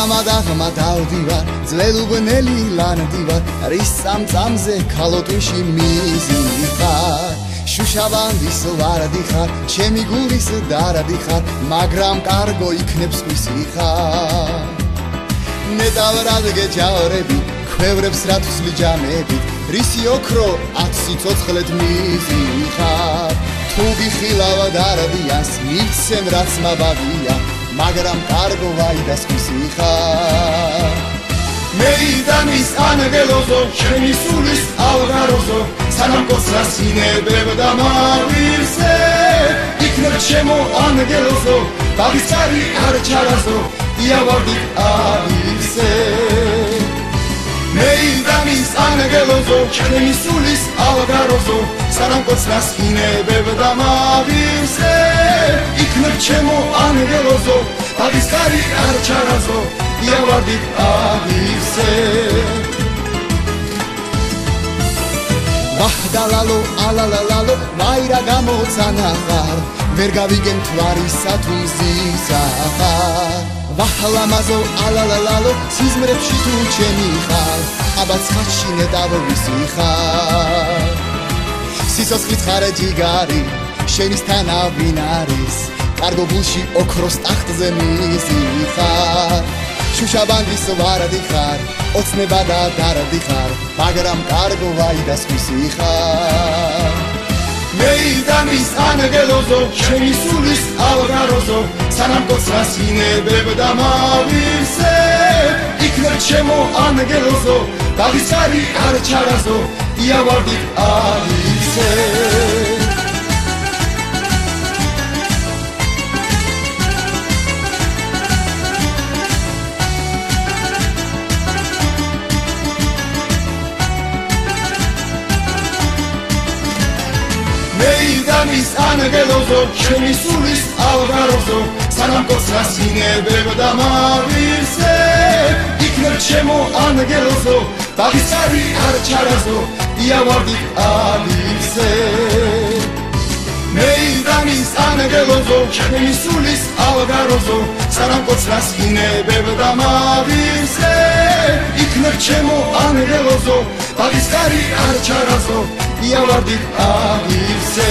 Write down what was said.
ღამადაღმა დავდივარ ძლელუბნელი ლანდივარ რის წამწამზე ქალოტვიში მიზიხარ შუშავანდის ვარდი ხარ ჩემი გულის დარდი ხარ მაგრამ კარგო იქნებს ვისიხარ ნეტავრად გეჯავრები ქვევრებს რათვის ლიჯამებით რისი ოქრო 10 სიცოცხლეთ მიზიხარ თუ გიხილავა დარდიანს მიცემ რაც მაბადია მაგრამ კარგო ვაიდას ვისიხარ მეიდანის ანგელოზო ჩემი სულის ავღაროზო სანამ კოცრას ინებებ და მავირსე იქნებ ჩემო ანგელოზო ბაგისარი არ ჩარაზო იავარდით ავირსე მეიდანის ანგელოზო ჩემი სულის ავღაროზო სანამ კოცრას ინებებ და მავირსე იქნებ ჩემო ანგელოზო ბაგისარი არ ჩარაზო იავარდით ავირსე ვაჰდალალო ალალალალო ვაირა გამოცანახარ ვერ გავიგენ თვარისა თუ მზისახარ ვაჰლამაზო ალალალალო სიზმრებში თუ ჩემი ხარ აბა ცხადში ნედავვისიხარ სიცოცხლის ხარ ჯიგარი შენისთანა ვინ არის კარგო გულში ოქროს ტახტზე მიზიხარ შუშავანდის ვარდი ხარ ოცნება და დარდი ხარ მაგრამ კარგო ვაიდას ვისიხარ მეიდანის ანგელოზო ჩემი სულის ავღაროზო სანამ კოცრას ინებებ და მავირსე იქნებ ჩემო ანგელოზო ბაგისარი არ ჩარაზო იავარდით ავირსე მეიდანის ანგელოზო ჩემი სულის ავღაროზო სანამ კოცრას ინებებ და მავირსე იქნებ ჩემო ანგელოზო ბაგისარი არ ჩარაზო იავარდით ავირსე მეიდანის ანგელოზო ჩემი სულის ავღაროზო სანამ კოცრას ინებებ და მავირსე იქნებ ჩემო ანგელოზო ბაგისარი არ ჩარაზო იავარდით ავირსე